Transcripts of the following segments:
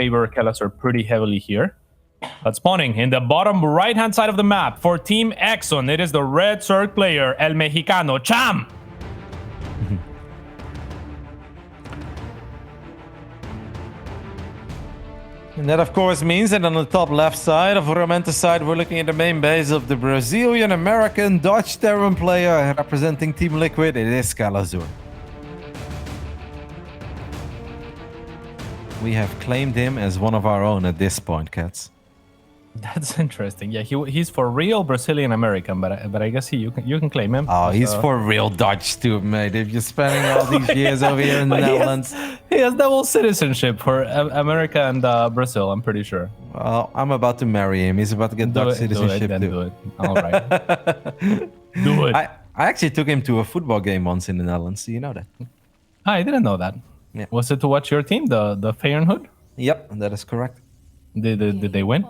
favor Kelazhur pretty heavily here. But spawning in the bottom right-hand side of the map for Team Exxon, it is the red Zerg player, El Mexicano, Cham. And that, of course, means that on the top left side of Romantic side, we're looking at the main base of the Brazilian-American Dutch Terran player representing Team Liquid. It is Kelazhur. We have claimed him as one of our own at this point, cats. That's interesting. Yeah, he's for real Brazilian American, but I guess you can claim him. Oh, he's for real Dutch too, mate. If you're spending all these years over here in the Netherlands, he has double citizenship for America and Brazil. I'm pretty sure. Well, I'm about to marry him. He's about to get Dutch citizenship too. Do it. All right. Do it. I actually took him to a football game once in the Netherlands. Do you know that? I didn't know that. Yeah. Was it to watch your team, the Feyenoord? Yep, that is correct. Did they win?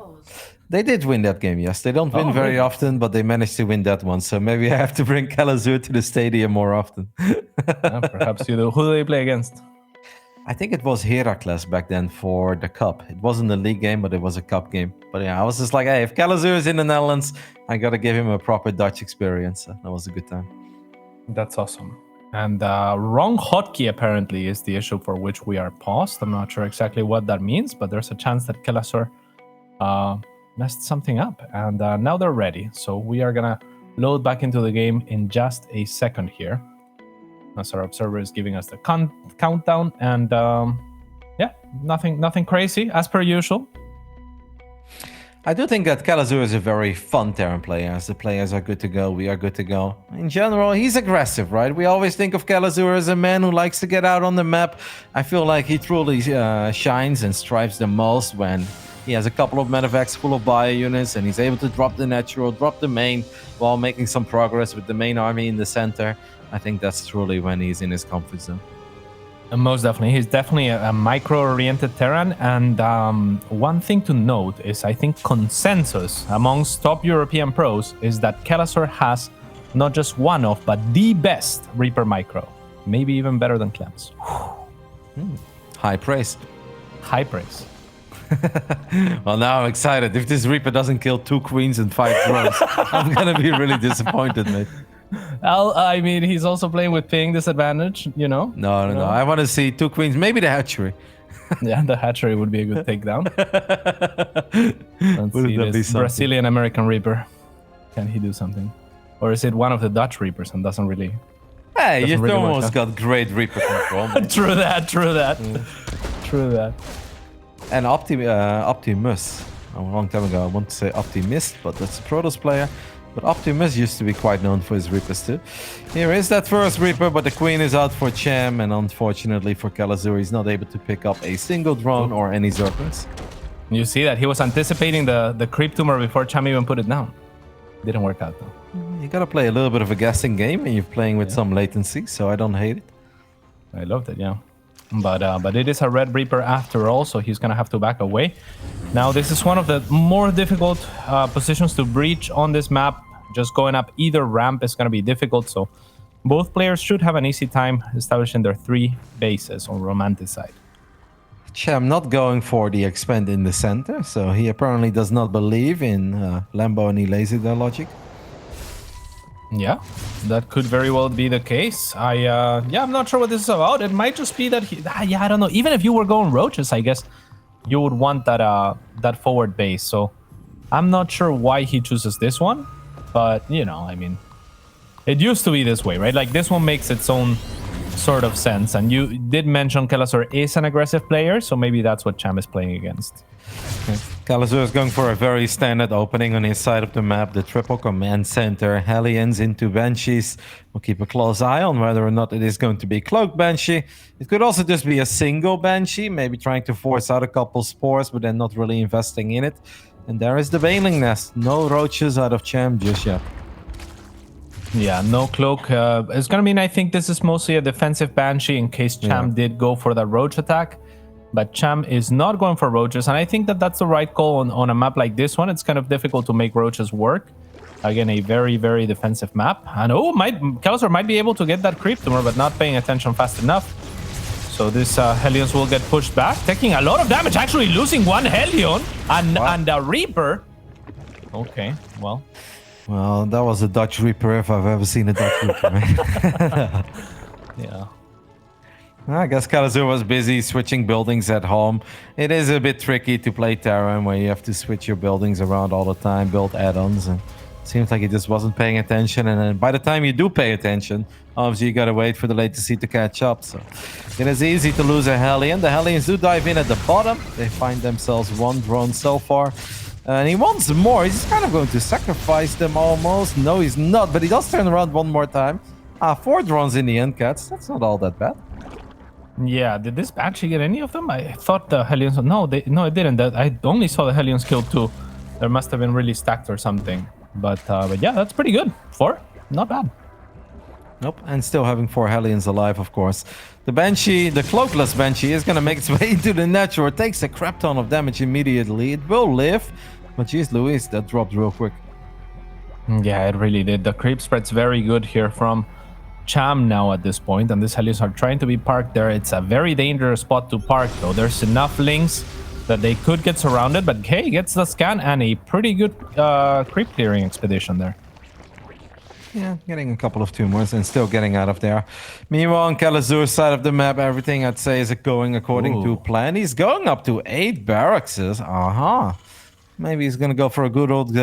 They did win that game, yes. They don't win very often, but they managed to win that one. So maybe I have to bring Kelazhur to the stadium more often. Perhaps you do. Who do they play against? I think it was Heracles back then for the cup. It wasn't a league game, but it was a cup game. But yeah, I was just like, hey, if Kelazhur is in the Netherlands, I got to give him a proper Dutch experience. So that was a good time. That's awesome. And wrong hotkey apparently is the issue for which we are paused. I'm not sure exactly what that means, but there's a chance that Kelazhur messed something up. And now they're ready. So we are going to load back into the game in just a second here. As our observer is giving us the countdown. And yeah, nothing crazy as per usual. I do think that Kelazhur is a very fun Terran player. As the players are good to go, we are good to go. In general, he's aggressive, right? We always think of Kelazhur as a man who likes to get out on the map. I feel like he truly shines and strives the most when he has a couple of medevacs full of bio units and he's able to drop the natural, drop the main while making some progress with the main army in the center. I think that's truly when he's in his comfort zone. Most definitely. He's definitely a micro-oriented Terran. And one thing to note is I think consensus amongst top European pros is that Kelazhur has not just one of, but the best Reaper micro. Maybe even better than Clem's. High praise. High praise. Well, now I'm excited. If this Reaper doesn't kill 2 queens and 5 drones, I'm going to be really disappointed, mate. Well, I mean, he's also playing with ping disadvantage, you know? No. I want to see 2 queens, maybe the hatchery. Yeah, the hatchery would be a good takedown. Let's see this Brazilian American Reaper. Can he do something? Or is it one of the Dutch Reapers and doesn't really... Hey, you really almost got great Reaper control. True that. True that. And Optimus. A long time ago, I want to say Optimist, but that's a Protoss player. But Optimus used to be quite known for his Reapers too. Here is that first Reaper, but the Queen is out for Cham, and unfortunately for Kelazhur, he's not able to pick up a single drone or any Zerglings. You see that? He was anticipating the creep tumor before Cham even put it down. Didn't work out though. You gotta play a little bit of a guessing game, and you're playing with some latency, so I don't hate it. I loved it, yeah. But it is a red Reaper after all, so he's gonna have to back away. Now this is one of the more difficult positions to breach on this map. Just going up either ramp is gonna be difficult, so both players should have an easy time establishing their 3 bases on Romantic side. Cham not going for the expand in the center, so he apparently does not believe in Lambo and laser logic. Yeah, that could very well be the case. I'm not sure what this is about. It might just be that I don't know. Even if you were going roaches, I guess you would want that forward base. So I'm not sure why he chooses this one, but you know, I mean, it used to be this way, right? Like this one makes its own sort of sense. And you did mention Kelazhur is an aggressive player, so maybe that's what Cham is playing against. Okay. Kelazhur is going for a very standard opening on his side of the map. The triple command center, Hellions into Banshees. We'll keep a close eye on whether or not it is going to be Cloaked Banshee. It could also just be a single Banshee, maybe trying to force out a couple spores, but then not really investing in it. And there is the Baneling Nest. No roaches out of Cham just yet. Yeah, no cloak. It's going to mean I think this is mostly a defensive Banshee in case Cham did go for that roach attack. But Cham is not going for roaches, and I think that that's the right call on a map like this one. It's kind of difficult to make roaches work. Again, a very, very defensive map. And Kelazhur might be able to get that creep tumor, but not paying attention fast enough. So this Hellions will get pushed back, taking a lot of damage, actually losing one Hellion and a Reaper. Okay, well. Well, that was a Dutch Reaper if I've ever seen a Dutch Reaper. Man. Yeah. I guess Kelazhur was busy switching buildings at home. It is a bit tricky to play Terran where you have to switch your buildings around all the time, build add-ons, and it seems like he just wasn't paying attention. And then by the time you do pay attention, obviously you gotta wait for the latency to catch up. So it is easy to lose a Hellion. The Hellions do dive in at the bottom. They find themselves one drone so far. And he wants more. He's kind of going to sacrifice them almost. No, he's not, but he does turn around one more time. 4 drones in the end, Cats. That's not all that bad. Yeah, did this Banshee get any of them? I thought the Hellions... No, it didn't. I only saw the Hellions kill 2. There must have been really stacked or something. But yeah, that's pretty good. 4, not bad. Nope, and still having 4 Hellions alive, of course. The Banshee, the cloakless Banshee, is going to make its way into the natural. It takes a crap ton of damage immediately. It will live, but geez Louise, that dropped real quick. Yeah, it really did. The creep spread's very good here from Cham now at this point, and these Hellions are trying to be parked there. It's a very dangerous spot to park, though. There's enough links that they could get surrounded, but K gets the scan and a pretty good creep clearing expedition there. Yeah, getting a couple of tumors and still getting out of there. Meanwhile, on Kelazhur's side of the map, everything I'd say is going according to plan. He's going up to 8 barracks. Maybe he's going to go for a good old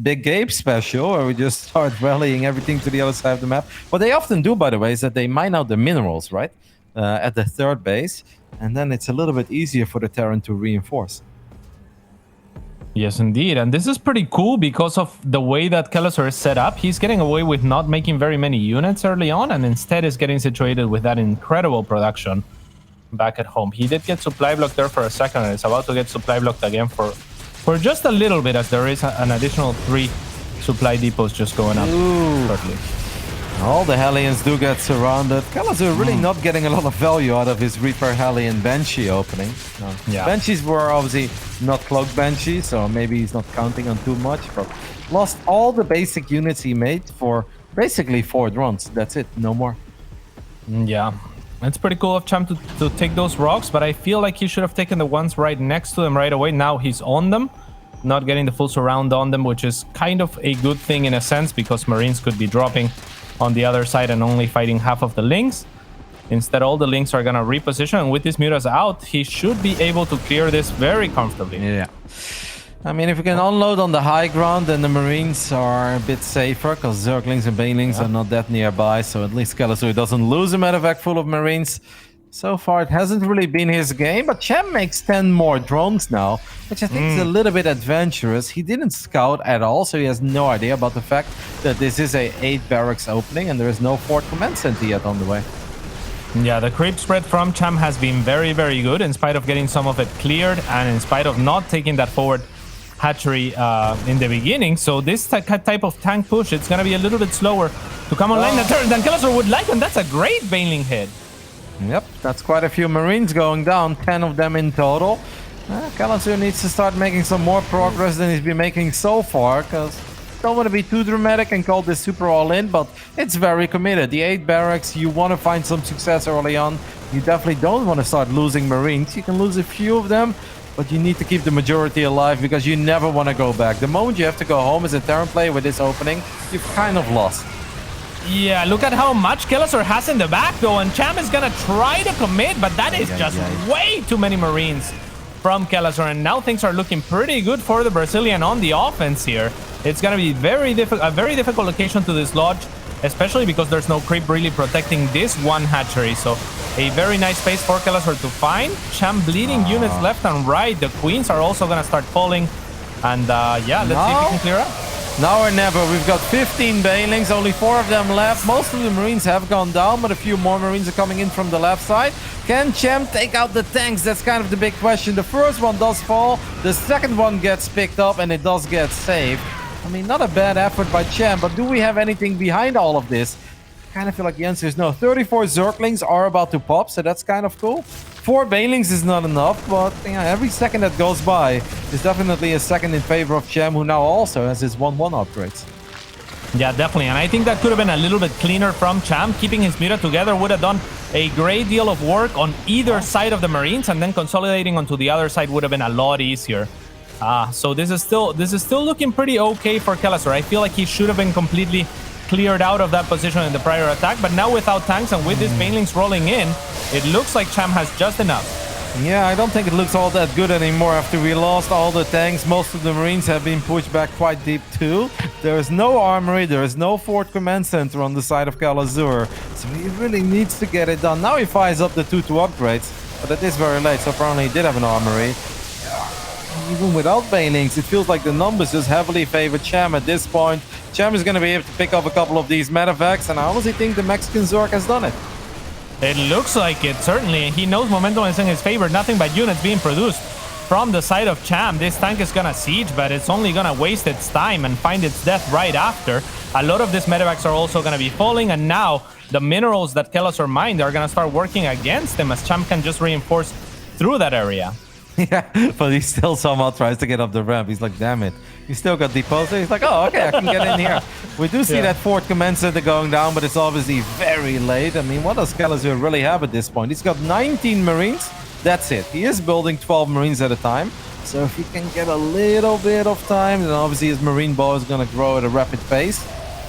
Big Gabe special where we just start rallying everything to the other side of the map. What they often do, by the way, is that they mine out the minerals, right? At the 3rd base. And then it's a little bit easier for the Terran to reinforce. Yes, indeed. And this is pretty cool because of the way that Kelazhur is set up. He's getting away with not making very many units early on, and instead is getting situated with that incredible production back at home. He did get supply blocked there for a second, and is about to get supply blocked again for just a little bit, as there is an additional 3 supply depots just going up shortly. All the Hellions do get surrounded. Kelazhur really not getting a lot of value out of his Reaper Hellion Banshee opening. No. Yeah. Banshees were obviously not cloaked Banshees, so maybe he's not counting on too much, but lost all the basic units he made for basically 4 drones. That's it, no more. Yeah. It's pretty cool of Cham to take those rocks, but I feel like he should have taken the ones right next to him right away. Now he's on them, not getting the full surround on them, which is kind of a good thing in a sense, because Marines could be dropping on the other side and only fighting half of the links. Instead, all the links are going to reposition, and with these mutas out, he should be able to clear this very comfortably. Yeah. I mean, if we can unload on the high ground, then the Marines are a bit safer, because Zerglings and Banelings are not that nearby, so at least Kelazhur doesn't lose a medevac full of Marines. So far, it hasn't really been his game, but Cham makes 10 more drones now, which I think is a little bit adventurous. He didn't scout at all, so he has no idea about the fact that this is a 8 barracks opening and there is no 4th command center yet on the way. Yeah, the creep spread from Cham has been very, very good, in spite of getting some of it cleared and in spite of not taking that forward hatchery in the beginning. So this type of tank push, it's going to be a little bit slower to come online than Kelazhur would like, and that's a great Baneling hit. Yep, that's quite a few Marines going down, 10 of them in total. Kelazhur needs to start making some more progress than he's been making so far, because don't want to be too dramatic and call this super all-in, but it's very committed. The 8 barracks, you want to find some success early on. You definitely don't want to start losing Marines. You can lose a few of them, but you need to keep the majority alive because you never want to go back. The moment you have to go home as a Terran player with this opening, you've kind of lost. Yeah, look at how much Kelazhur has in the back, though, and Cham is gonna try to commit, but that is just way too many Marines from Kelazhur, and now things are looking pretty good for the Brazilian on the offense here. It's gonna be a very difficult location to dislodge, especially because there's no creep really protecting this one hatchery, so a very nice space for Kelazhur to find. Cham bleeding units left and right. The queens are also gonna start falling, and yeah, let's see if we can clear up. Now or never. We've got 15 Banelings, only 4 of them left. Most of the Marines have gone down, but a few more Marines are coming in from the left side. Can Cham take out the tanks? That's kind of the big question. The first one does fall, the second one gets picked up, and it does get saved. I mean, not a bad effort by Cham, but do we have anything behind all of this? I kind of feel like the answer is no. 34 Zerglings are about to pop, so that's kind of cool. 4 Banelings is not enough, but you know, every second that goes by is definitely a second in favor of Cham, who now also has his 1-1 upgrades. Yeah, definitely, and I think that could have been a little bit cleaner from Cham. Keeping his Muta together would have done a great deal of work on either side of the Marines, and then consolidating onto the other side would have been a lot easier. So this is still looking pretty okay for Kelazhur. I feel like he should have been completely cleared out of that position in the prior attack, but now without tanks and with these banelings rolling in, it looks like Cham has just enough. Yeah, I don't think it looks all that good anymore after we lost all the tanks. Most of the Marines have been pushed back quite deep too. There is no armory, there is no Fort Command Center on the side of Kelazhur, so he really needs to get it done. Now he fires up the 2-2 upgrades, but it is very late, so apparently he did have an armory. Even without banelings, it feels like the numbers just heavily favor Cham at this point. Cham is going to be able to pick up a couple of these medevacs, and I honestly think the Mexican Zerg has done it. It looks like it, certainly. He knows momentum is in his favor. Nothing but units being produced from the side of Cham. This tank is going to siege, but it's only going to waste its time and find its death right after. A lot of these medevacs are also going to be falling, and now the minerals that Kelazhur mined are going to start working against him as Cham can just reinforce through that area. Yeah, but he still somehow tries to get up the ramp. He's like, damn it. He still got deposed. He's like, oh, okay, I can get in here. We do see that Fort Command Center going down, but it's obviously very late. I mean, what does Kelazhur really have at this point? He's got 19 Marines. That's it. He is building 12 Marines at a time. So if he can get a little bit of time, then obviously his Marine bow is going to grow at a rapid pace.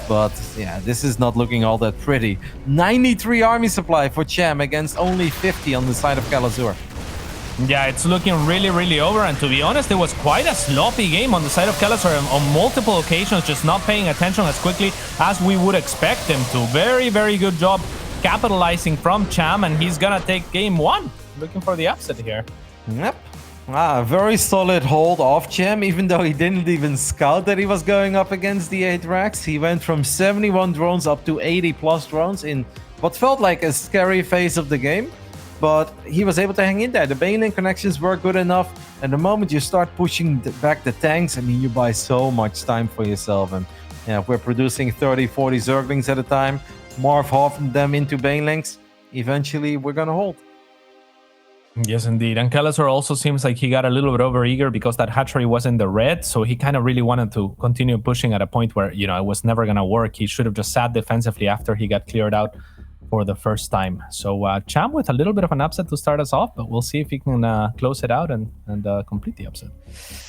But yeah, this is not looking all that pretty. 93 army supply for Cham against only 50 on the side of Kelazhur. Yeah, it's looking really, really over. And to be honest, it was quite a sloppy game on the side of Kelazhur on multiple occasions, just not paying attention as quickly as we would expect him to. Very, very good job capitalizing from Cham, and he's gonna take game one. Looking for the upset here. Yep. Very solid hold off Cham, even though he didn't even scout that he was going up against the 8 racks. He went from 71 drones up to 80 plus drones in what felt like a scary phase of the game. But he was able to hang in there. The baneling connections were good enough. And the moment you start pushing back the tanks, I mean, you buy so much time for yourself. And yeah, if we're producing 30, 40 Zerglings at a time, morph half of them into banelings, eventually we're going to hold. Yes, indeed. And Kelazhur also seems like he got a little bit overeager because that hatchery was in the red. So he kind of really wanted to continue pushing at a point where, you know, it was never going to work. He should have just sat defensively after he got cleared out for the first time. So Cham with a little bit of an upset to start us off, but we'll see if he can close it out and complete the upset.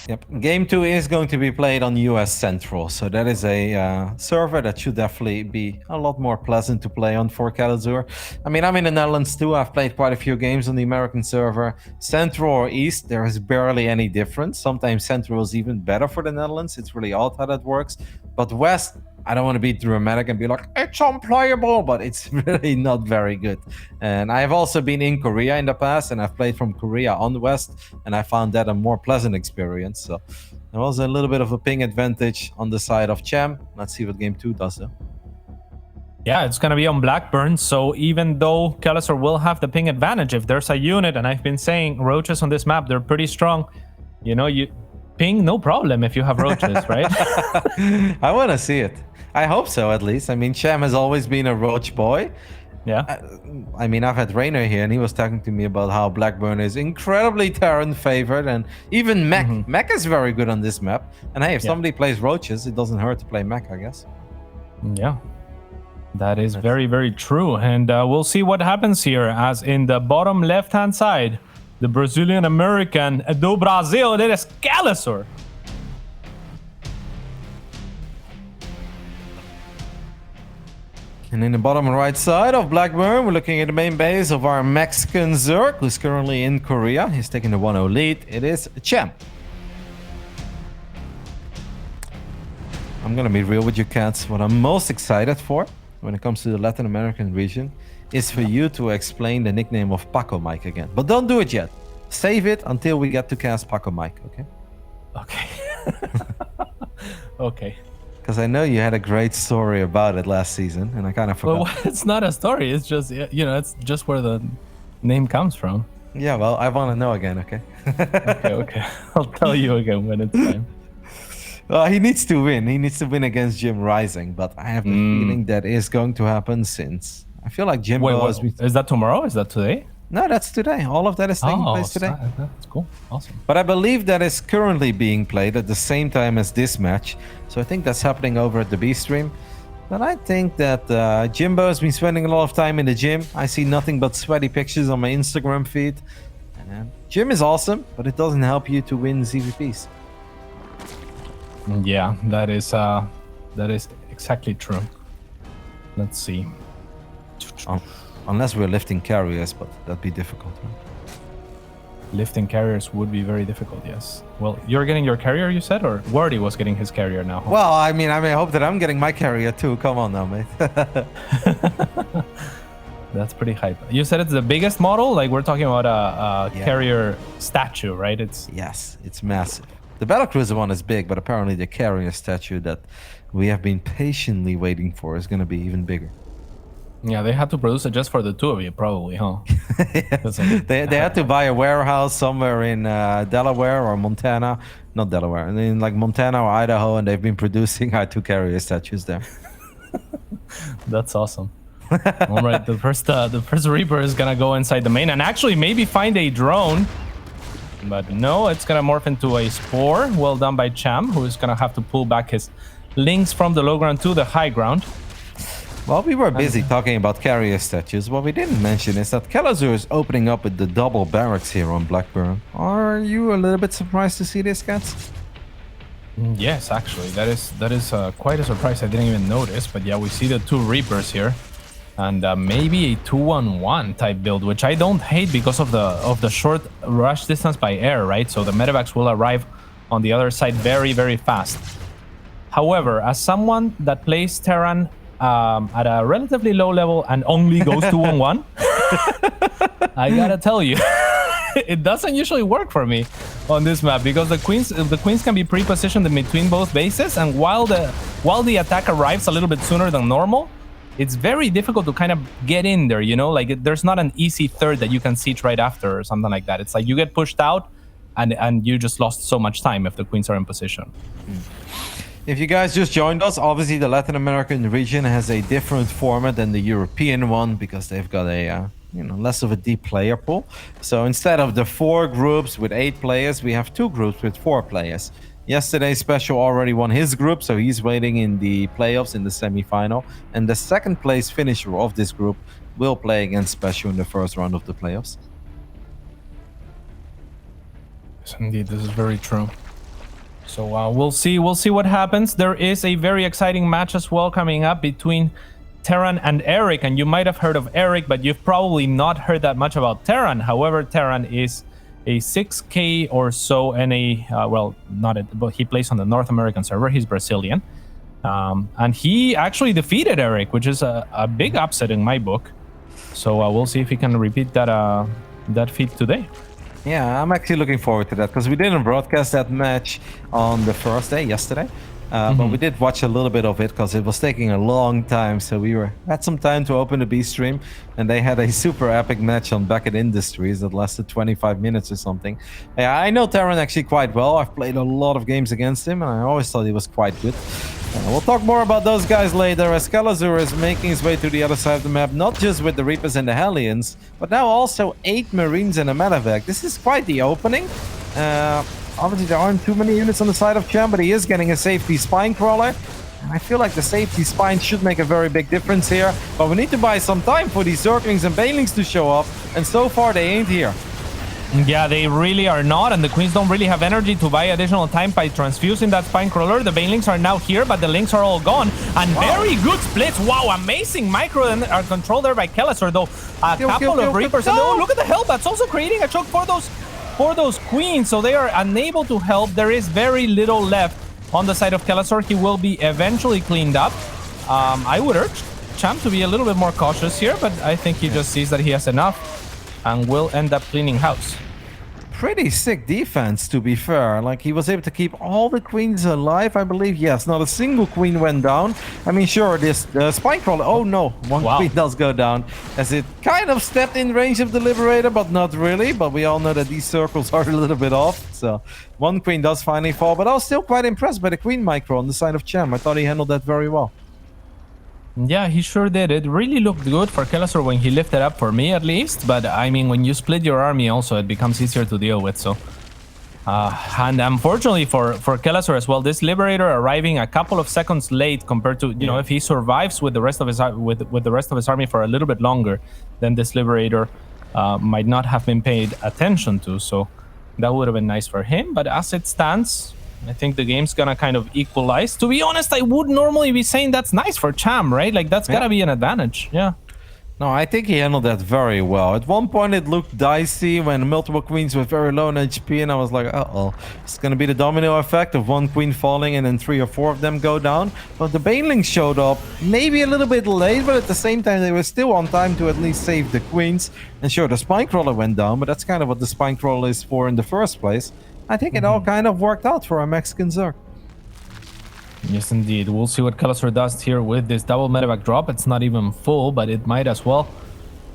Yep. Game 2 is going to be played on US Central, so that is a server that should definitely be a lot more pleasant to play on for Kelazhur. I mean, I'm in the Netherlands too. I've played quite a few games on the American server. Central or East, there is barely any difference. Sometimes Central is even better for the Netherlands. It's really odd how that works. But West, I don't want to be dramatic and be like, it's unplayable, but it's really not very good. And I've also been in Korea in the past, and I've played from Korea on the West, and I found that a more pleasant experience. So there was a little bit of a ping advantage on the side of Cham. Let's see what game 2 does though. Yeah, it's going to be on Blackburn. So even though Kelazhur will have the ping advantage, if there's a unit, and I've been saying roaches on this map, they're pretty strong. You know, you ping, no problem if you have roaches, right? I want to see it. I hope so, at least. I mean, Cham has always been a roach boy. Yeah. I mean, I've had Rainer here, and he was talking to me about how Blackburn is incredibly Terran favored, and even Mech. Mech is very good on this map. And hey, if somebody plays roaches, it doesn't hurt to play Mech, I guess. Yeah. That is very, very true. And we'll see what happens here, as in the bottom left-hand side, the Brazilian-American do Brasil, it is Kelazhur. And in the bottom right side of Blackburn, we're looking at the main base of our Mexican Zerg, who's currently in Korea. He's taking the 1-0 lead. It is Cham. I'm gonna be real with you cats. What I'm most excited for when it comes to the Latin American region is for you to explain the nickname of Paco Mike again. But don't do it yet. Save it until we get to cast Paco Mike, okay? Okay. Okay. Because I know you had a great story about it last season, and I kind of forgot. Well, it's not a story. It's just, you know, it's just where the name comes from. Yeah, well, I want to know again, okay? Okay. I'll tell you again when it's time. He needs to win. He needs to win against Jim Rising, but I have the feeling that is going to happen since I feel like Jim. Wait, is that tomorrow? Is that today? No, that's today. All of that is taking place today. That's cool. Awesome. But I believe that is currently being played at the same time as this match. So I think that's happening over at the B stream. But I think that Jimbo has been spending a lot of time in the gym. I see nothing but sweaty pictures on my Instagram feed. And gym is awesome, but it doesn't help you to win ZVPs. Yeah, that is exactly true. Let's see. Unless we're lifting carriers, but that'd be difficult. Right? Lifting carriers would be very difficult, yes. Well, you're getting your carrier, you said, or Wordy was getting his carrier now? Huh? Well, I mean, I hope that I'm getting my carrier too. Come on now, mate. That's pretty hype. You said it's the biggest model? Like, we're talking about a carrier statue, right? Yes, it's massive. The Battlecruiser one is big, but apparently the carrier statue that we have been patiently waiting for is going to be even bigger. Yeah, they had to produce it just for the two of you, probably, huh? They had to buy a warehouse somewhere in Delaware or Montana. Not Delaware, and in like Montana or Idaho, and they've been producing our 2 carrier statues there. That's awesome. All right, the first Reaper is gonna go inside the main and actually maybe find a drone. But no, it's gonna morph into a Spore. Well done by Cham, who is gonna have to pull back his links from the low ground to the high ground. Well, we were busy talking about carrier statues. What we didn't mention is that Kelazhur is opening up with the double barracks here on Blackburn. Are you a little bit surprised to see this, cats? Yes, actually, that is quite a surprise. I didn't even notice. But yeah, we see the 2 Reapers here, and maybe a 2-on-1 type build, which I don't hate because of the short rush distance by air, right? So the medevacs will arrive on the other side very, very fast. However, as someone that plays Terran at a relatively low level and only goes 2-on-1, I gotta tell you, it doesn't usually work for me on this map because the queens can be pre-positioned in between both bases, and while the attack arrives a little bit sooner than normal, it's very difficult to kind of get in there, you know? Like, there's not an easy third that you can siege right after or something like that. It's like you get pushed out and you just lost so much time if the queens are in position. If you guys just joined us, obviously the Latin American region has a different format than the European one because they've got a less of a deep player pool. So instead of the 4 groups with 8 players, we have 2 groups with 4 players. Yesterday, Special already won his group, so he's waiting in the playoffs in the semi-final. And the second place finisher of this group will play against Special in the first round of the playoffs. Yes, indeed, this is very true. So we'll see what happens. There is a very exciting match as well coming up between Terran and Eric, and you might have heard of Eric, but you've probably not heard that much about Terran. However, Terran is a 6K or so and but he plays on the North American server. He's Brazilian, and he actually defeated Eric, which is a big upset in my book. So we'll see if he can repeat that feat today. Yeah, I'm actually looking forward to that because we didn't broadcast that match on the first day, yesterday. But we did watch a little bit of it because it was taking a long time. So we had some time to open the B stream, and they had a super epic match on Beckett Industries that lasted 25 minutes or something. Yeah, I know Terran actually quite well. I've played a lot of games against him, and I always thought he was quite good. We'll talk more about those guys later as Kelazhur is making his way to the other side of the map, not just with the Reapers and the Hellions, but now also 8 Marines and a medevac. This is quite the opening. Obviously, there aren't too many units on the side of Cham, but he is getting a safety spine crawler. And I feel like the safety spine should make a very big difference here. But we need to buy some time for these Zerglings and Banelings to show up. And so far, they ain't here. Yeah, they really are not, and the queens don't really have energy to buy additional time by transfusing that spine crawler. The banelings are now here, but the links are all gone. And very good splits. Wow, amazing micro are controlled there by Kelazhur, though. A couple of Reapers. And look at the help. That's also creating a choke for those queens, so they are unable to help. There is very little left on the side of Kelazhur. He will be eventually cleaned up. I would urge Cham to be a little bit more cautious here, but I think he just sees that he has enough and will end up cleaning house. Pretty sick defense, to be fair. Like, he was able to keep all the queens alive, I believe. Yes, not a single queen went down. I mean, sure, the spine crawler. Oh no, one queen does go down as it kind of stepped in range of the Liberator, but not really. But we all know that these circles are a little bit off. So one queen does finally fall, but I was still quite impressed by the queen micro on the side of Cham. I thought he handled that very well. Yeah, he sure did. It really looked good for Kelazhur when he lifted up, for me at least. But I mean, when you split your army also, it becomes easier to deal with. So And unfortunately for Kelazhur as well, this Liberator arriving a couple of seconds late compared to, you know, if he survives with the rest of his with the rest of his army for a little bit longer, then this Liberator might not have been paid attention to. So that would have been nice for him. But as it stands, I think the game's gonna kind of equalize. To be honest, I would normally be saying that's nice for Cham, right? Like that's gotta be an advantage. Yeah. No, I think he handled that very well. At one point, it looked dicey when multiple queens were very low on HP, and I was like, uh-oh. It's going to be the domino effect of one queen falling and then 3 or 4 of them go down. But the banelings showed up, maybe a little bit late, but at the same time, they were still on time to at least save the queens. And sure, the spine crawler went down, but that's kind of what the spine crawler is for in the first place. I think it all kind of worked out for our Mexican Zerg. Yes, indeed. We'll see what Kelazhur does here with this double medevac drop. It's not even full, but it might as well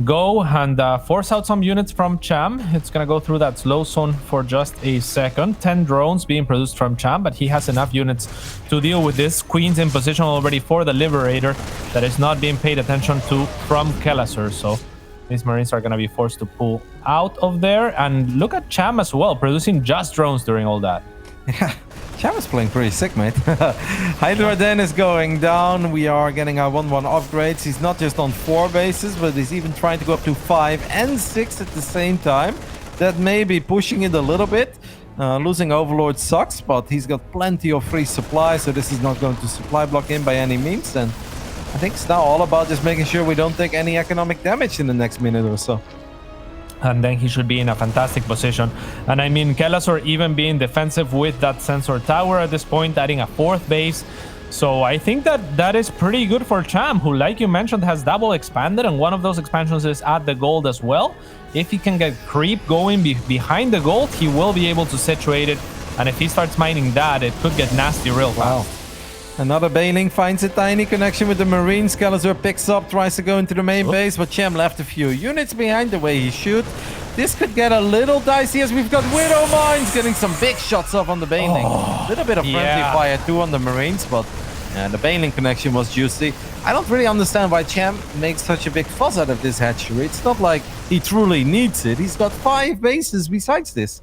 go and force out some units from Cham. It's going to go through that slow zone for just a second. 10 drones being produced from Cham, but he has enough units to deal with this. Queen's in position already for the Liberator that is not being paid attention to from Kelazhur. So these Marines are going to be forced to pull out of there. And look at Cham as well, producing just drones during all that. Yeah. Cham is playing pretty sick, mate. Hydra Den is going down. We are getting our 1-1 upgrades. He's not just on 4 bases, but he's even trying to go up to 5 and 6 at the same time. That may be pushing it a little bit. Losing Overlord sucks, but he's got plenty of free supply, so this is not going to supply block him by any means. And I think it's now all about just making sure we don't take any economic damage in the next minute or so. And then he should be in a fantastic position. And I mean, Kelazhur even being defensive with that sensor tower at this point, adding a 4th base. So I think that is pretty good for Cham, who, like you mentioned, has double expanded, and one of those expansions is at the gold as well. If he can get creep going behind the gold, he will be able to situate it. And if he starts mining that, it could get nasty real fast. Another Baneling finds a tiny connection with the Marines. Kelazhur picks up, tries to go into the main base, but Cham left a few units behind the way he should. This could get a little dicey as we've got Widow Mines getting some big shots off on the Baneling. A little bit of friendly fire too on the Marines, but the Baneling connection was juicy. I don't really understand why Cham makes such a big fuss out of this hatchery. It's not like he truly needs it. He's got 5 bases besides this.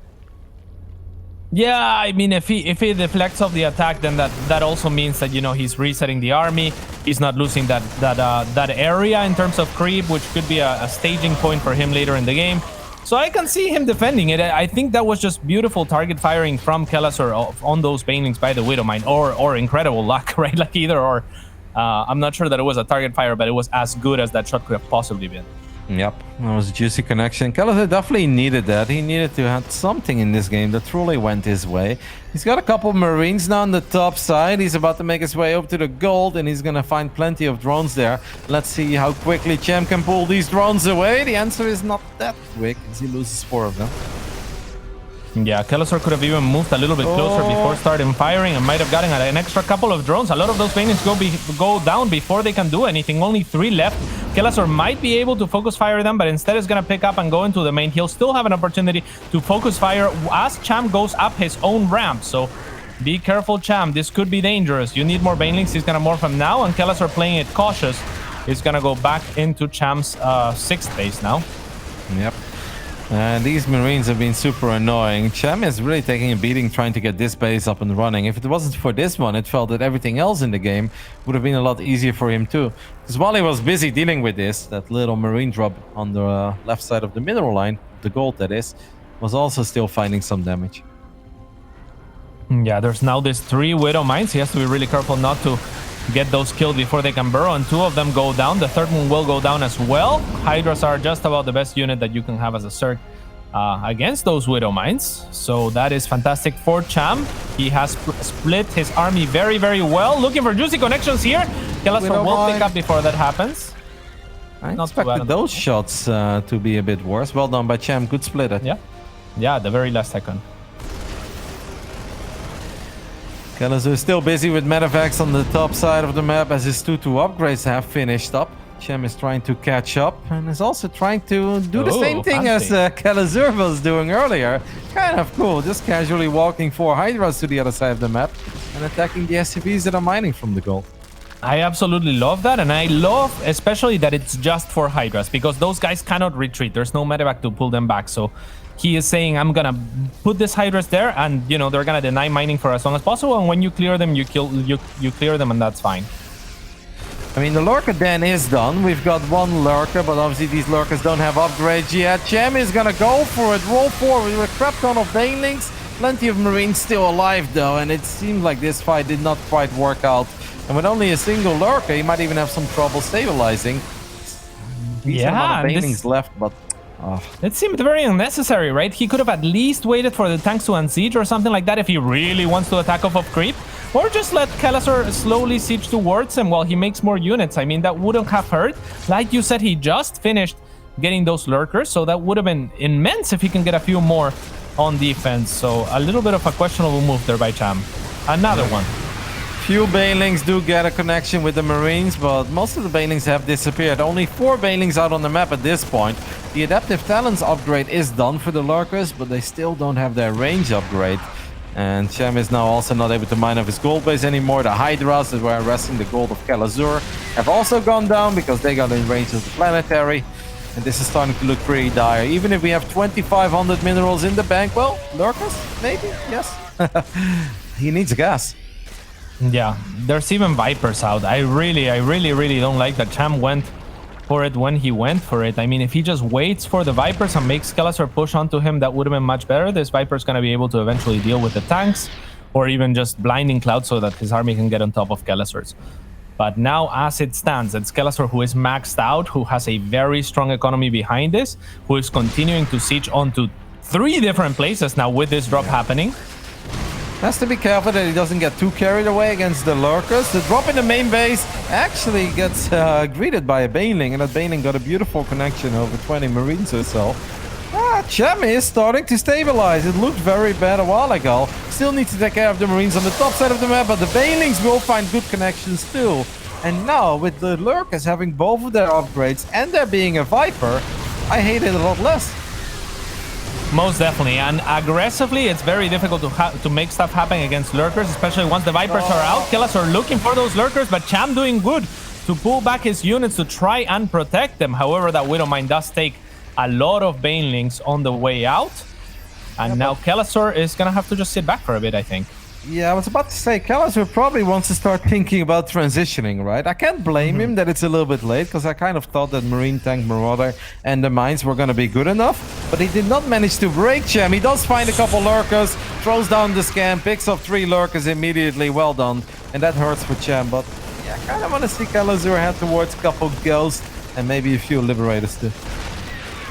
Yeah, I mean, if he deflects off the attack, then that also means that, you know, he's resetting the army. He's not losing that area in terms of creep, which could be a staging point for him later in the game. So I can see him defending it. I think that was just beautiful target firing from Kelazhur on those banelings by the Widowmine, or incredible luck, right? Like either or. I'm not sure that it was a target fire, but it was as good as that shot could have possibly been. Yep, that was a juicy connection. Kelazhur definitely needed that. He needed to have something in this game that truly went his way. He's got a couple Marines now on the top side. He's about to make his way up to the gold, and he's going to find plenty of drones there. Let's see how quickly Cham can pull these drones away. The answer is not that quick, as he loses 4 of them. Yeah, Kelazhur could have even moved a little bit closer before starting firing and might have gotten an extra couple of drones. A lot of those banelings go down before they can do anything. Only 3 left. Kelazhur might be able to focus fire them, but instead is going to pick up and go into the main. He'll still have an opportunity to focus fire as Cham goes up his own ramp. So be careful, Cham. This could be dangerous. You need more banelings. He's going to morph them now, and Kelazhur playing it cautious is going to go back into Cham's 6th base now. Yep. And these Marines have been super annoying. Cham is really taking a beating trying to get this base up and running. If it wasn't for this one, it felt that everything else in the game would have been a lot easier for him too. Because while he was busy dealing with this, that little Marine drop on the left side of the mineral line, the gold that is, was also still finding some damage. Yeah, there's now these 3 Widow Mines. He has to be really careful not to get those killed before they can burrow, and 2 of them go down. The 3rd one will go down as well. Hydras are just about the best unit that you can have as a Zerg against those Widow Mines. So that is fantastic for Cham. He has split his army very, very well. Looking for juicy connections here. Kelazhur will pick up before that happens. I expected those shots to be a bit worse. Well done by Cham. Good split it. Yeah, the very last second. Kelazhur is still busy with medevacs on the top side of the map as his 2-2 upgrades have finished up. Cham is trying to catch up and is also trying to do the same thing as Kelazhur was doing earlier. Kind of cool, just casually walking 4 Hydras to the other side of the map and attacking the SCVs that are mining from the gold. I absolutely love that, and I love especially that it's just 4 Hydras, because those guys cannot retreat. There's no medevac to pull them back, so he is saying, I'm gonna put this Hydras there, and you know they're gonna deny mining for as long as possible. And when you clear them, you clear them, and that's fine. I mean, the lurker den is done. We've got one lurker, but obviously these lurkers don't have upgrades yet. Cham is gonna go for it, roll forward with a crap ton of banelings. Plenty of Marines still alive though, and it seemed like this fight did not quite work out. And with only a single lurker, he might even have some trouble stabilizing. Decent amount of banelings left, but it seemed very unnecessary, right? He could have at least waited for the tanks to unsiege or something like that if he really wants to attack off of creep. Or just let Kelazhur slowly siege towards him while he makes more units. I mean, that wouldn't have hurt. Like you said, he just finished getting those lurkers, so that would have been immense if he can get a few more on defense. So a little bit of a questionable move there by Cham. Another one. Few banelings do get a connection with the Marines, but most of the banelings have disappeared. Only 4 banelings out on the map at this point. The adaptive talents upgrade is done for the lurkers, but they still don't have their range upgrade. And Cham is now also not able to mine off his gold base anymore. The Hydras that were arresting the gold of Kelazhur have also gone down because they got in range of the planetary. And this is starting to look pretty dire. Even if we have 2,500 minerals in the bank, well, lurkers, maybe, yes. He needs gas. Yeah, there's even Vipers out. I really don't like that Cham went for it when he went for it. I mean, if he just waits for the Vipers and makes Kelazhur push onto him, that would have been much better. This Viper's going to be able to eventually deal with the tanks, or even just blinding Cloud so that his army can get on top of Kelazhur's. But now, as it stands, it's Kelazhur who is maxed out, who has a very strong economy behind this, who is continuing to siege onto 3 different places now with this drop happening. Has to be careful that he doesn't get too carried away against the lurkers. The drop in the main base actually gets greeted by a baneling, and that baneling got a beautiful connection over 20 Marines or so. Cham is starting to stabilize. It looked very bad a while ago. Still needs to take care of the Marines on the top side of the map, but the banelings will find good connections too. And now, with the lurkers having both of their upgrades and there being a Viper, I hate it a lot less. Most definitely, and aggressively, it's very difficult to make stuff happen against lurkers, especially once the Vipers are out. Kelazhur looking for those lurkers, but Cham doing good to pull back his units to try and protect them. However, that Widowmine does take a lot of banelings on the way out, and now Kelazhur is gonna have to just sit back for a bit, I think. Yeah, I was about to say, Kelazhur probably wants to start thinking about transitioning, right? I can't blame him that it's a little bit late, because I kind of thought that Marine Tank Marauder and the mines were going to be good enough, but he did not manage to break Cham. He does find a couple lurkers, throws down the scan, picks up 3 lurkers immediately. Well done. And that hurts for Cham, but yeah, I kind of want to see Kelazhur head towards a couple ghosts and maybe a few liberators too.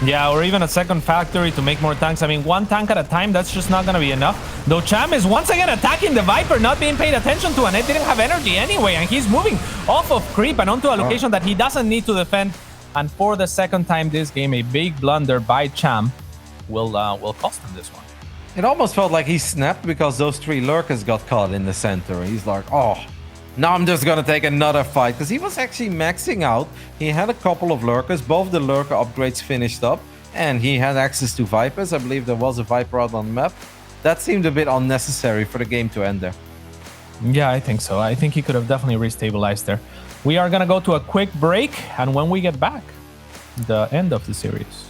Yeah, or even a second factory to make more tanks. I mean, 1 tank at a time, that's just not gonna be enough. Though Cham is once again attacking the Viper, not being paid attention to, and it didn't have energy anyway, and he's moving off of creep and onto a location that he doesn't need to defend. And for the second time this game, a big blunder by Cham will cost him this one. It almost felt like he snapped because those 3 lurkers got caught in the center. He's like, oh, now I'm just gonna take another fight, because he was actually maxing out. He had a couple of lurkers, both the lurker upgrades finished up, and he had access to Vipers. I believe there was a Viper out on the map. That seemed a bit unnecessary for the game to end there. Yeah, I think so. I think he could have definitely restabilized there. We are gonna go to a quick break, and when we get back, the end of the series.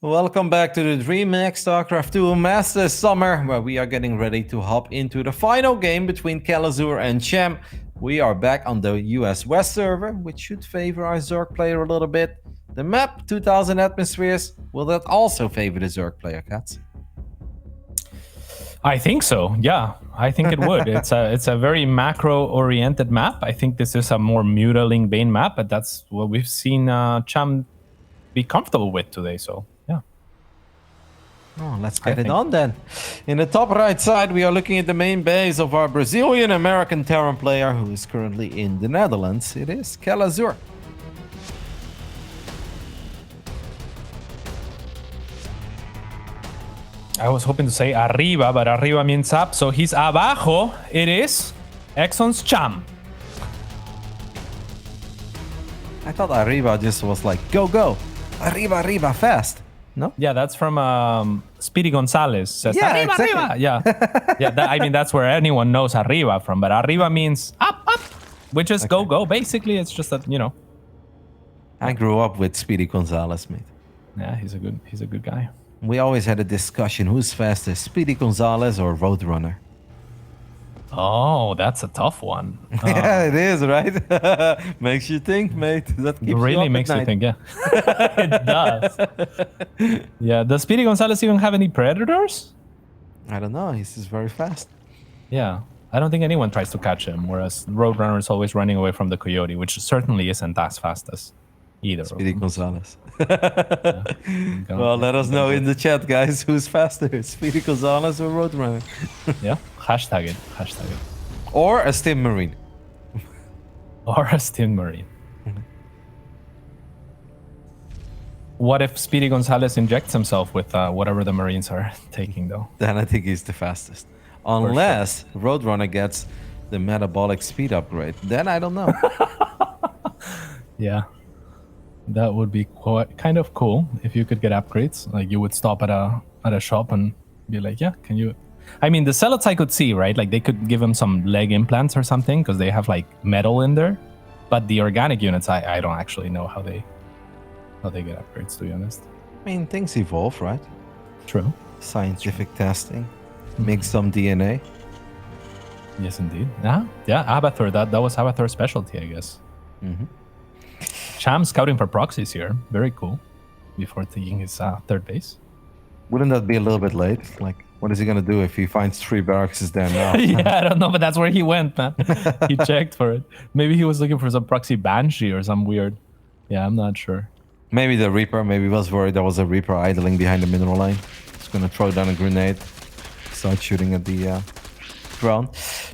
Welcome back to the DreamHack StarCraft 2 Masters Summer, where we are getting ready to hop into the final game between Kelazhur and Cham. We are back on the US West server, which should favor our Zerg player a little bit. The map, 2000 atmospheres, will that also favor the Zerg player, Cats? I think so. Yeah, I think it would. It's a very macro-oriented map. I think this is a more mutaling Bane map, but that's what we've seen Cham be comfortable with today. So yeah. Oh, let's get it on then. In the top right side, we are looking at the main base of our Brazilian-American Terran player who is currently in the Netherlands. It is Kelazhur. I was hoping to say arriba, but arriba means up. So he's abajo. It is Exxon's Cham. I thought arriba just was like, go, go. Arriba, arriba, fast. No? Yeah, that's from Speedy Gonzalez. Says, Yeah, arriba, exactly. arriba. Yeah, yeah. I mean, that's where anyone knows arriba from. But arriba means up, up, which is go, go. Basically, it's just that, you know. I grew up with Speedy Gonzalez, mate. Yeah, he's a good guy. We always had a discussion, who's faster, Speedy Gonzalez or Roadrunner? Oh, that's a tough one. Yeah, it is, right? Makes you think, mate. That keeps It really you makes you night. think, yeah. It does. Yeah, does Speedy Gonzalez even have any predators? I don't know. He's just very fast. Yeah, I don't think anyone tries to catch him, whereas Roadrunner is always running away from the Coyote, which certainly isn't as fast as either of Speedy them. Gonzalez. Yeah. Well, let us know in the chat, guys, who's faster, Speedy Gonzalez or Roadrunner. Yeah, hashtag it. Or a Stim Marine. Or a Steam Marine. What if Speedy Gonzalez injects himself with whatever the Marines are taking, though? Then I think he's the fastest. Unless Roadrunner gets the metabolic speed upgrade. Then I don't know. Yeah. That would be kind of cool if you could get upgrades. Like you would stop at a shop and be like, yeah, can you? I mean, the Zealots I could see, right? Like they could give him some leg implants or something because they have like metal in there. But the organic units, I don't actually know how they get upgrades, to be honest. I mean, things evolve, right? True. Scientific testing. Mix some DNA. Yes, indeed. Yeah, Abathur. That was Abathur's specialty, I guess. Mm-hmm. Cham scouting for proxies here. Very cool. Before taking his third base. Wouldn't that be a little bit late? Like, what is he going to do if he finds 3 barracks there now? Yeah, I don't know, but that's where he went, man. He checked for it. Maybe he was looking for some proxy Banshee or some weird... Yeah, I'm not sure. Maybe the Reaper. Maybe he was worried there was a Reaper idling behind the mineral line. He's going to throw down a grenade. Start shooting at the ground.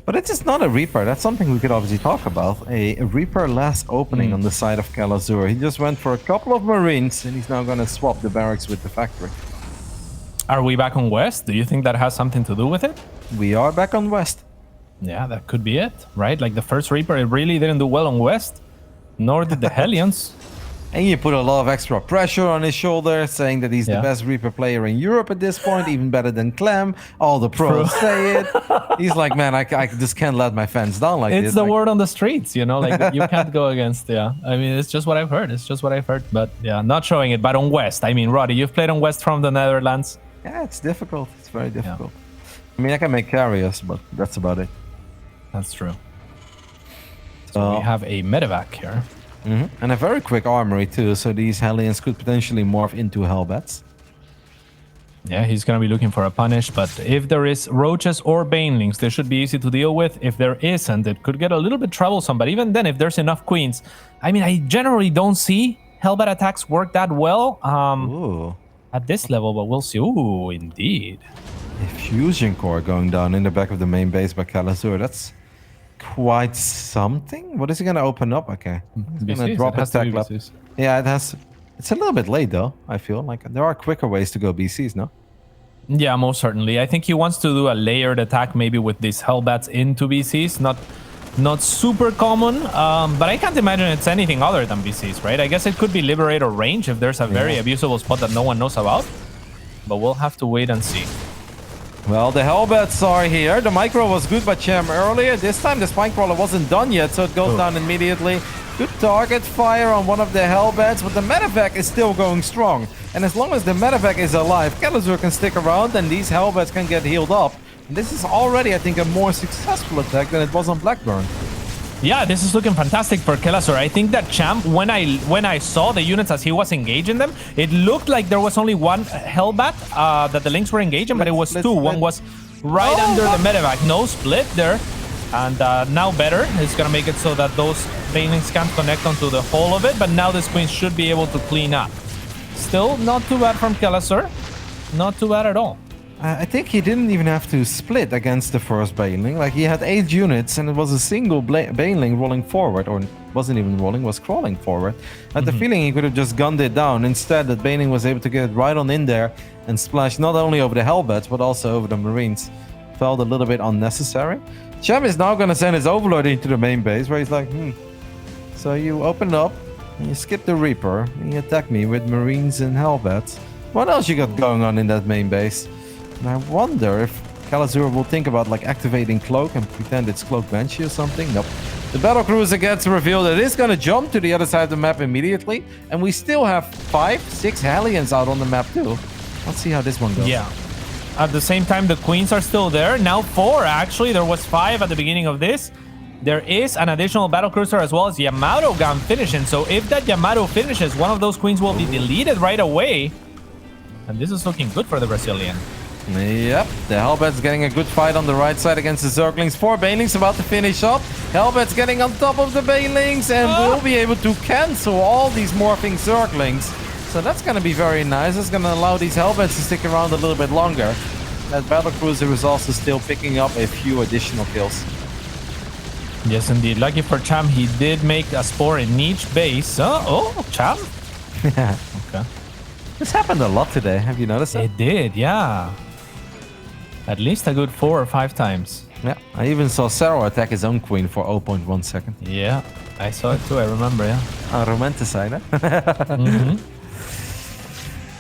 But it is not a Reaper. That's something we could obviously talk about. A Reaper last opening on the side of Kelazhur. He just went for a couple of Marines and he's now going to swap the barracks with the factory. Are we back on West? Do you think that has something to do with it? We are back on West. Yeah, that could be it, right? Like the first Reaper, it really didn't do well on West. Nor did the Hellions. And you put a lot of extra pressure on his shoulder, saying that he's the best Reaper player in Europe at this point, even better than Clem. All the pros say it. He's like, man, I just can't let my fans down like this. It's the like, word on the streets, you know? Like, you can't go against, I mean, it's just what I've heard. But yeah, not showing it. But on West, I mean, Roddy, you've played on West from the Netherlands. Yeah, it's difficult. It's very difficult. Yeah. I mean, I can make carriers, but that's about it. That's true. So we have a medevac here. And a very quick armory too, so these Hellions could potentially morph into Hellbats. Yeah, he's gonna be looking for a punish, but if there is roaches or banelings, they should be easy to deal with. If there isn't, it could get a little bit troublesome, but even then, if there's enough queens, I mean, I generally don't see Hellbat attacks work that well at this level, but we'll see. Ooh, indeed. A fusion core going down in the back of the main base by Kelazhur. That's quite something. What is he going to open up? Okay. He's going to drop a tech lab. Yeah, it has. It's a little bit late, though, I feel. Like there are quicker ways to go BCs, no? Yeah, most certainly. I think he wants to do a layered attack maybe with these Hellbats into BCs. Not super common, but I can't imagine it's anything other than BCs, right? I guess it could be Liberator range if there's a very abusable spot that no one knows about. But we'll have to wait and see. Well, the Hellbats are here. The micro was good by Cham earlier. This time the Spine Crawler wasn't done yet, so it goes down immediately. Good target fire on one of the Hellbats, but the medevac is still going strong. And as long as the medevac is alive, Kelazhur can stick around and these Hellbats can get healed up. And this is already, I think, a more successful attack than it was on Blackburn. Yeah, this is looking fantastic for Kelazhur. I think that Cham, when I saw the units as he was engaging them, it looked like there was only one Hellbat that the Lynx were engaging, but it was two. One was right under the medevac. No split there. And now better. It's going to make it so that those Banelings can't connect onto the whole of it, but now this Queen should be able to clean up. Still not too bad from Kelazhur. Not too bad at all. I think he didn't even have to split against the first Baneling. Like, he had 8 units and it was a single Baneling rolling forward, or wasn't even rolling, was crawling forward. I had the feeling he could have just gunned it down. Instead, that Baneling was able to get it right on in there and splash not only over the Hellbats, but also over the Marines. Felt a little bit unnecessary. Cham is now going to send his Overlord into the main base, where he's like, so you open up, and you skip the Reaper, and you attack me with Marines and Hellbats. What else you got going on in that main base? And I wonder if Kelazhur will think about like activating Cloak and pretend it's Cloak Banshee or something. Nope. The Battlecruiser gets revealed. It is going to jump to the other side of the map immediately. And we still have 5, 6 Hellions out on the map too. Let's see how this one goes. Yeah. At the same time, the Queens are still there. Now 4, actually. There was 5 at the beginning of this. There is an additional Battlecruiser as well as Yamato gun finishing. So if that Yamato finishes, one of those Queens will be deleted right away. And this is looking good for the Brazilian. Yep, the Hellbat's getting a good fight on the right side against the Zerglings. 4 Banelings about to finish up. Hellbat's getting on top of the Banelings and will be able to cancel all these morphing Zerglings. So that's going to be very nice. It's going to allow these Hellbats to stick around a little bit longer. That Battlecruiser is also still picking up a few additional kills. Yes, indeed. Lucky for Cham, he did make a spore in each base. Oh, Cham? Yeah. Okay. This happened a lot today. Have you noticed that? It did, yeah. At least a good 4 or 5 times. Yeah, I even saw Sero attack his own queen for 0.1 second. Yeah, I saw it too, I remember, yeah. Romanticide, huh?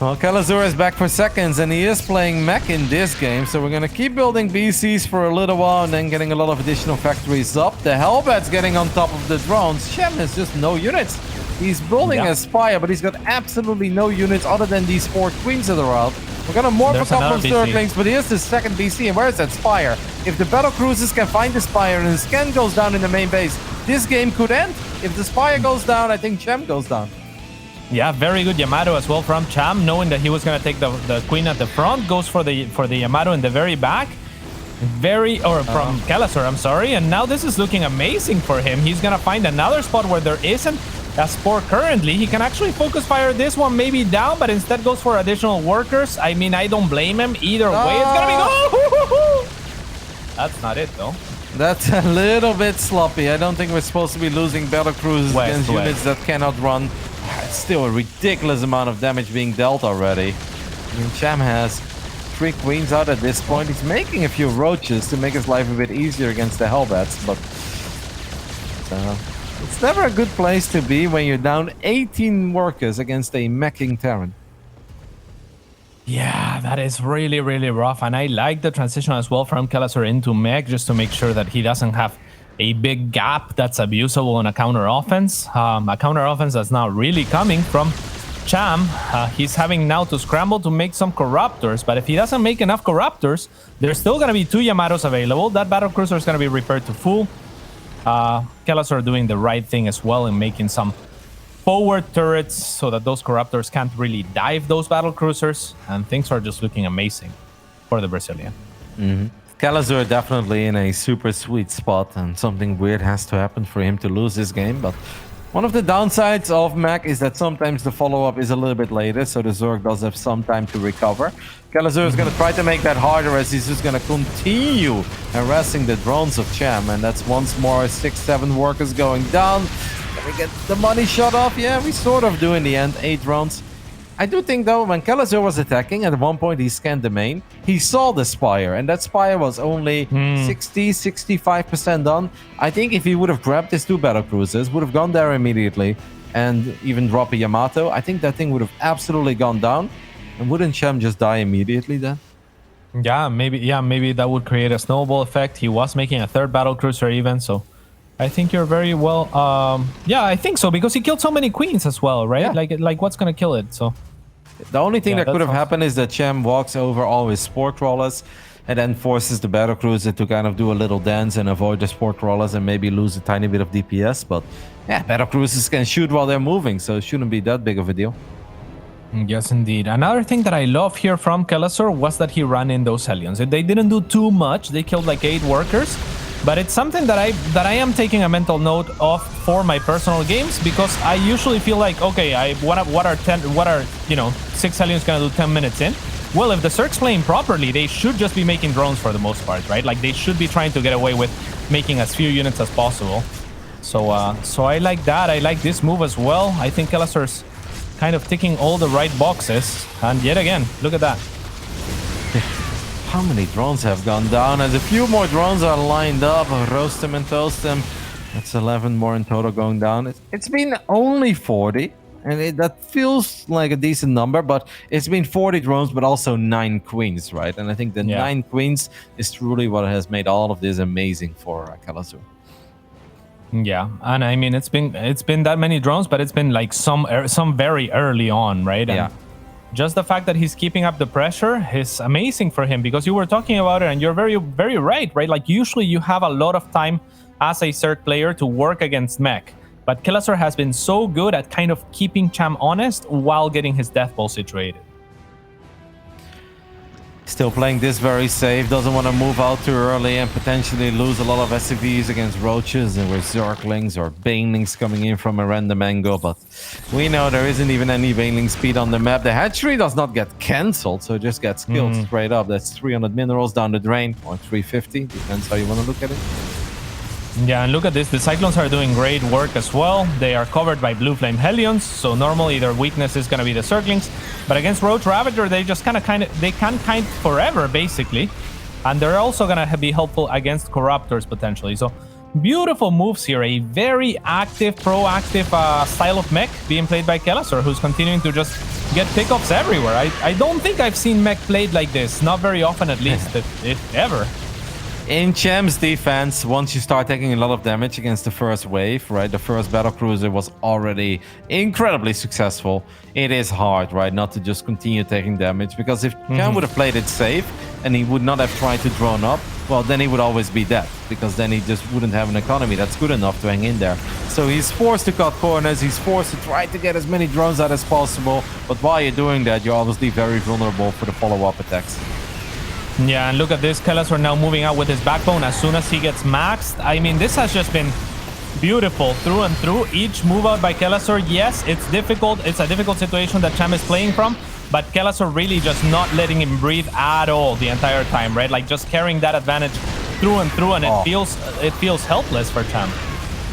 Well, Kelazhur is back for seconds, and he is playing mech in this game, so we're going to keep building BCs for a little while and then getting a lot of additional factories up. The Hellbat's getting on top of the drones. Cham has just no units. He's building a Spire, but he's got absolutely no units other than these 4 Queens that are out. We're going to morph a couple of Zerglings, but here's the second BC, and where is that Spire? If the Battlecruisers can find the Spire and the scan goes down in the main base, this game could end. If the Spire goes down, I think Cham goes down. Yeah, very good Yamato as well from Cham, knowing that he was going to take the Queen at the front, goes for the Yamato in the very back. From Kelazhur, I'm sorry. And now this is looking amazing for him. He's going to find another spot where there isn't a spore currently. He can actually focus fire this one maybe down, but instead goes for additional workers. I mean, I don't blame him. Either way, it's going to be go. That's not it, though. That's a little bit sloppy. I don't think we're supposed to be losing Battlecruisers against units that cannot run. It's still a ridiculous amount of damage being dealt already. I mean, Cham has 3 Queens out at this point. He's making a few roaches to make his life a bit easier against the Hellbats, but it's never a good place to be when you're down 18 workers against a meching Terran. Yeah, that is really, really rough. And I like the transition as well from Kelazhur into mech, just to make sure that he doesn't have a big gap that's abusable on a counter offense. A counter offense that's not really coming from Cham. He's having now to scramble to make some Corruptors, but if he doesn't make enough Corruptors, there's still going to be 2 Yamatos available. That Battlecruiser is going to be repaired to full. Kelazhur doing the right thing as well in making some forward turrets so that those Corruptors can't really dive those Battlecruisers, and things are just looking amazing for the Brazilian. Kelazhur definitely in a super sweet spot, and something weird has to happen for him to lose this game, but one of the downsides of mech is that sometimes the follow-up is a little bit later, so the Zerg does have some time to recover. Kelazhur is going to try to make that harder, as he's just going to continue harassing the drones of Cham, and that's once more 6-7 workers going down. Can we get the money shot off? Yeah, we sort of do in the end, 8 drones. I do think, though, when Kelazhur was attacking, at one point he scanned the main, he saw the Spire, and that Spire was only 60-65% done. I think if he would have grabbed his 2 Battlecruisers, would have gone there immediately, and even drop a Yamato, I think that thing would have absolutely gone down. And wouldn't Cham just die immediately then? Yeah, maybe that would create a snowball effect. He was making a 3rd Battlecruiser even, so I think you're very well. Yeah, I think so, because he killed so many Queens as well, right? Yeah. Like what's gonna kill it? So The only thing Yeah, that could have sounds- happened is that Cham walks over all his spore crawlers and then forces the battlecruiser to kind of do a little dance and avoid the spore crawlers and maybe lose a tiny bit of DPS. But yeah, battlecruisers can shoot while they're moving, so it shouldn't be that big of a deal. Yes, indeed. Another thing that I love here from Kelazhur was that he ran in those Hellions. They didn't do too much. They killed like 8 workers. But it's something that I am taking a mental note of for my personal games, because I usually feel like, okay, what are 6 Hellions gonna do 10 minutes in? Well, if the Zerg's playing properly, they should just be making drones for the most part, right? Like they should be trying to get away with making as few units as possible. So I like that. I like this move as well. I think Kelazhur's kind of ticking all the right boxes. And yet again, look at that. How many drones have gone down? As a few more drones are lined up, roast them and toast them. That's 11 more in total going down. It's been only 40, and that feels like a decent number, but it's been 40 drones, but also 9 queens, right? And I think the 9 queens is truly what has made all of this amazing for Kelazhur. Yeah, and I mean it's been that many drones, but it's been like some very early on, right? And yeah. Just the fact that he's keeping up the pressure is amazing for him, because you were talking about it and you're very, very right? Like usually you have a lot of time as a Zerg player to work against mech, but Kelazhur has been so good at kind of keeping Cham honest while getting his death ball situated. Still playing this very safe, doesn't want to move out too early and potentially lose a lot of SCVs against roaches and with Zerglings or Banelings coming in from a random angle, but we know there isn't even any Baneling speed on the map. The hatchery does not get cancelled, so it just gets killed straight up. That's 300 minerals down the drain, or 350, depends how you want to look at it. Yeah, and look at this. The Cyclones are doing great work as well. They are covered by Blue Flame Hellions, so normally their weakness is going to be the Zerglings. But against Roach Ravager, they just they can kite forever, basically. And they're also going to be helpful against Corruptors, potentially. So, beautiful moves here. A very active, proactive style of mech being played by Kelazhur, who's continuing to just get pickups everywhere. I don't think I've seen mech played like this. Not very often, at least, if ever. In Cham's defense, once you start taking a lot of damage against the first wave, right? The first battlecruiser was already incredibly successful. It is hard, right? Not to just continue taking damage, because if Cham would have played it safe and he would not have tried to drone up, well, then he would always be dead, because then he just wouldn't have an economy that's good enough to hang in there. So he's forced to cut corners, he's forced to try to get as many drones out as possible, but while you're doing that, you're obviously very vulnerable for the follow-up attacks. Yeah, and look at this. Kelazhur now moving out with his backbone as soon as he gets maxed. I mean, this has just been beautiful through and through. Each move out by Kelazhur, yes, it's difficult. It's a difficult situation that Cham is playing from, but Kelazhur really just not letting him breathe at all the entire time, right? Like just carrying that advantage through and through, and it feels helpless for Cham.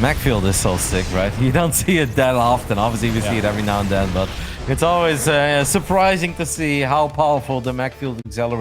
Macfield is so sick, right? You don't see it that often. Obviously, we see it every now and then, but it's always surprising to see how powerful the Macfield accelerator